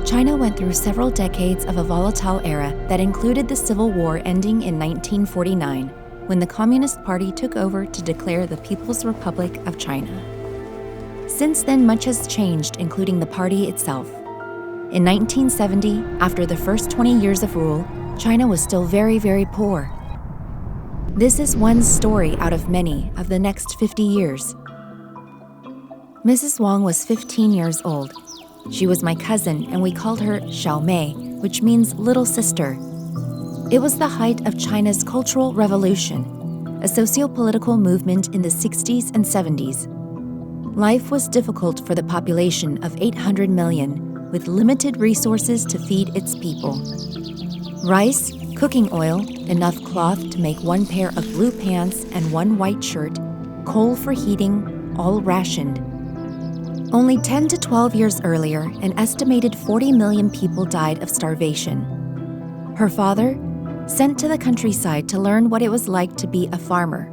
China went through several decades of a volatile era that included the Civil War ending in 1949, when the Communist Party took over to declare the People's Republic of China. Since then, much has changed, including the party itself. In 1970, after the first 20 years of rule, China was still very, very poor. This is one story out of many of the next 50 years. Mrs. Wong was 15 years old. She was my cousin, and we called her Xiao Mei, which means little sister. It was the height of China's Cultural Revolution, a socio-political movement in the 60s and 70s. Life was difficult for the population of 800 million, with limited resources to feed its people. Rice, cooking oil, enough cloth to make one pair of blue pants and one white shirt, coal for heating, all rationed. Only 10 to 12 years earlier, an estimated 40 million people died of starvation. Her father, sent to the countryside to learn what it was like to be a farmer.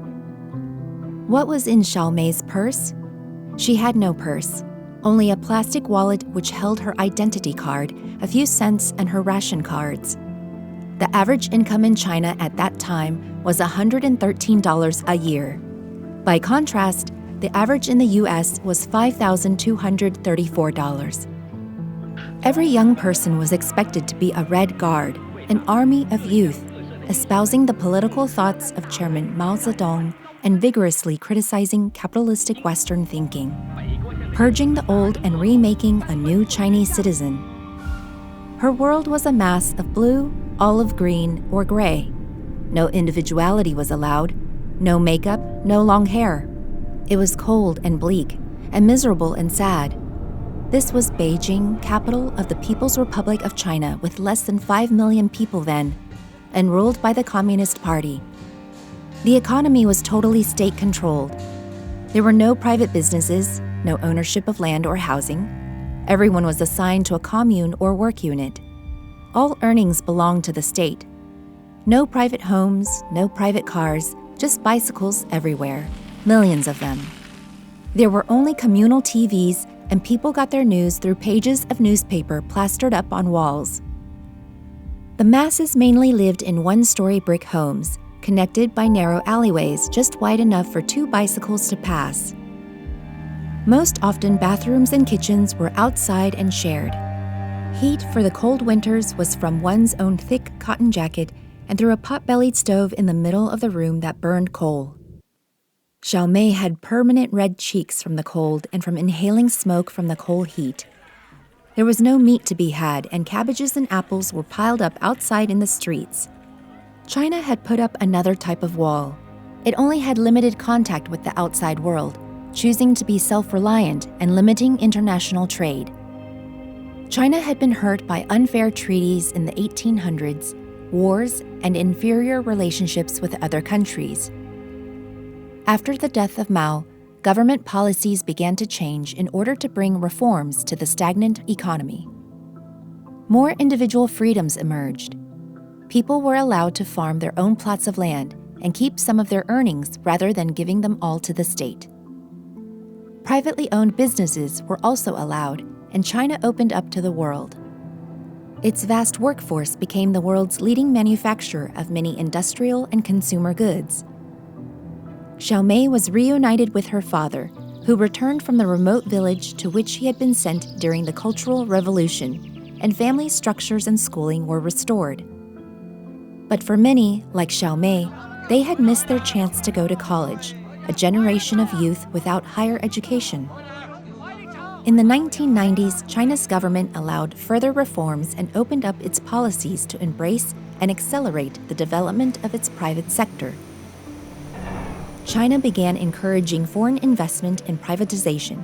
What was in Xiao Mei's purse? She had no purse, only a plastic wallet which held her identity card, a few cents, and her ration cards. The average income in China at that time was $113 a year. By contrast, the average in the US was $5,234. Every young person was expected to be a Red Guard, an army of youth, espousing the political thoughts of Chairman Mao Zedong and vigorously criticizing capitalistic Western thinking, purging the old and remaking a new Chinese citizen. Her world was a mass of blue, olive green, or gray. No individuality was allowed, no makeup, no long hair. It was cold and bleak, and miserable and sad. This was Beijing, capital of the People's Republic of China, with less than 5 million people then, and ruled by the Communist Party. The economy was totally state-controlled. There were no private businesses, no ownership of land or housing. Everyone was assigned to a commune or work unit. All earnings belonged to the state. No private homes, no private cars, just bicycles everywhere. Millions of them. There were only communal TVs, and people got their news through pages of newspaper plastered up on walls. The masses mainly lived in one-story brick homes, connected by narrow alleyways just wide enough for 2 bicycles to pass. Most often, bathrooms and kitchens were outside and shared. Heat for the cold winters was from one's own thick cotton jacket and through a pot-bellied stove in the middle of the room that burned coal. Xiao Mei had permanent red cheeks from the cold and from inhaling smoke from the coal heat. There was no meat to be had, and cabbages and apples were piled up outside in the streets. China had put up another type of wall. It only had limited contact with the outside world, choosing to be self-reliant and limiting international trade. China had been hurt by unfair treaties in the 1800s, wars, and inferior relationships with other countries. After the death of Mao, government policies began to change in order to bring reforms to the stagnant economy. More individual freedoms emerged. People were allowed to farm their own plots of land and keep some of their earnings rather than giving them all to the state. Privately owned businesses were also allowed, and China opened up to the world. Its vast workforce became the world's leading manufacturer of many industrial and consumer goods. Xiao Mei was reunited with her father, who returned from the remote village to which he had been sent during the Cultural Revolution, and family structures and schooling were restored. But for many, like Xiao Mei, they had missed their chance to go to college, a generation of youth without higher education. In the 1990s, China's government allowed further reforms and opened up its policies to embrace and accelerate the development of its private sector. China began encouraging foreign investment and privatization,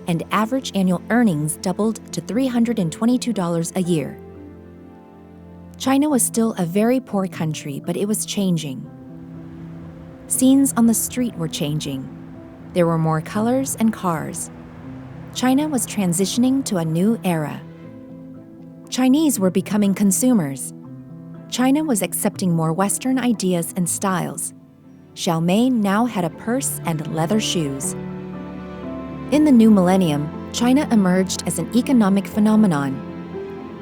and average annual earnings doubled to $322 a year. China was still a very poor country, but it was changing. Scenes on the street were changing. There were more colors and cars. China was transitioning to a new era. Chinese were becoming consumers. China was accepting more Western ideas and styles. Xiao Mei now had a purse and leather shoes. In the new millennium, China emerged as an economic phenomenon.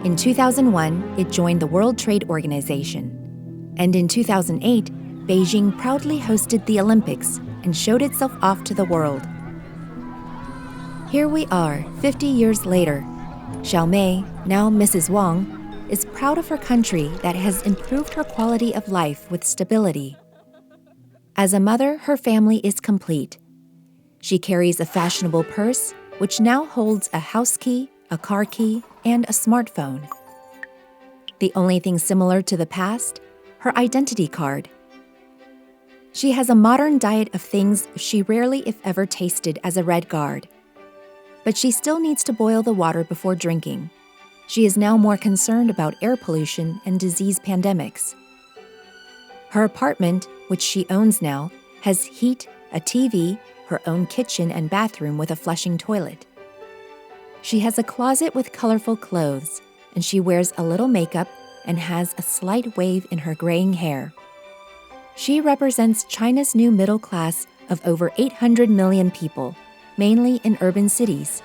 In 2001, it joined the World Trade Organization. And in 2008, Beijing proudly hosted the Olympics and showed itself off to the world. Here we are, 50 years later. Xiao Mei, now Mrs. Wong, is proud of her country that has improved her quality of life with stability. As a mother, her family is complete. She carries a fashionable purse, which now holds a house key, a car key, and a smartphone. The only thing similar to the past, her identity card. She has a modern diet of things she rarely, if ever, tasted as a Red Guard. But she still needs to boil the water before drinking. She is now more concerned about air pollution and disease pandemics. Her apartment, which she owns now, has heat, a TV, her own kitchen and bathroom with a flushing toilet. She has a closet with colorful clothes, and she wears a little makeup and has a slight wave in her graying hair. She represents China's new middle class of over 800 million people, mainly in urban cities.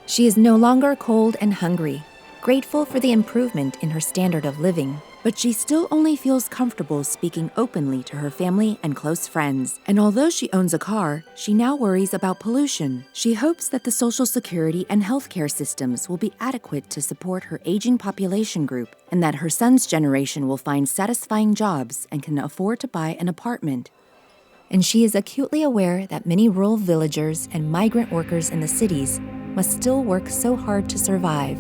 She is no longer cold and hungry, grateful for the improvement in her standard of living, but she still only feels comfortable speaking openly to her family and close friends. And although she owns a car, she now worries about pollution. She hopes that the social security and healthcare systems will be adequate to support her aging population group, and that her son's generation will find satisfying jobs and can afford to buy an apartment. And she is acutely aware that many rural villagers and migrant workers in the cities must still work so hard to survive.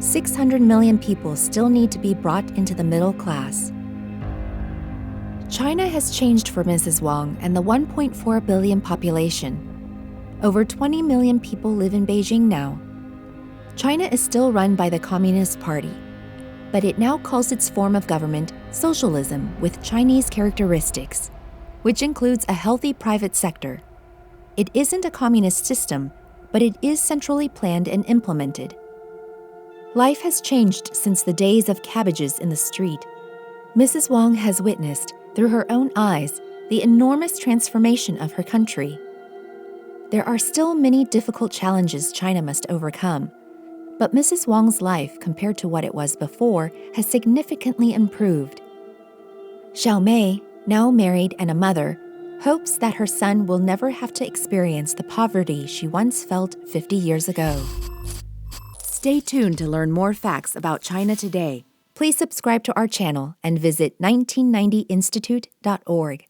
600 million people still need to be brought into the middle class. China has changed for Mrs. Wong and the 1.4 billion population. Over 20 million people live in Beijing now. China is still run by the Communist Party, but it now calls its form of government socialism with Chinese characteristics, which includes a healthy private sector. It isn't a communist system, but it is centrally planned and implemented. Life has changed since the days of cabbages in the street. Mrs. Wong has witnessed, through her own eyes, the enormous transformation of her country. There are still many difficult challenges China must overcome, but Mrs. Wong's life, compared to what it was before, has significantly improved. Xiao Mei, now married and a mother, hopes that her son will never have to experience the poverty she once felt 50 years ago. Stay tuned to learn more facts about China today. Please subscribe to our channel and visit 1990institute.org.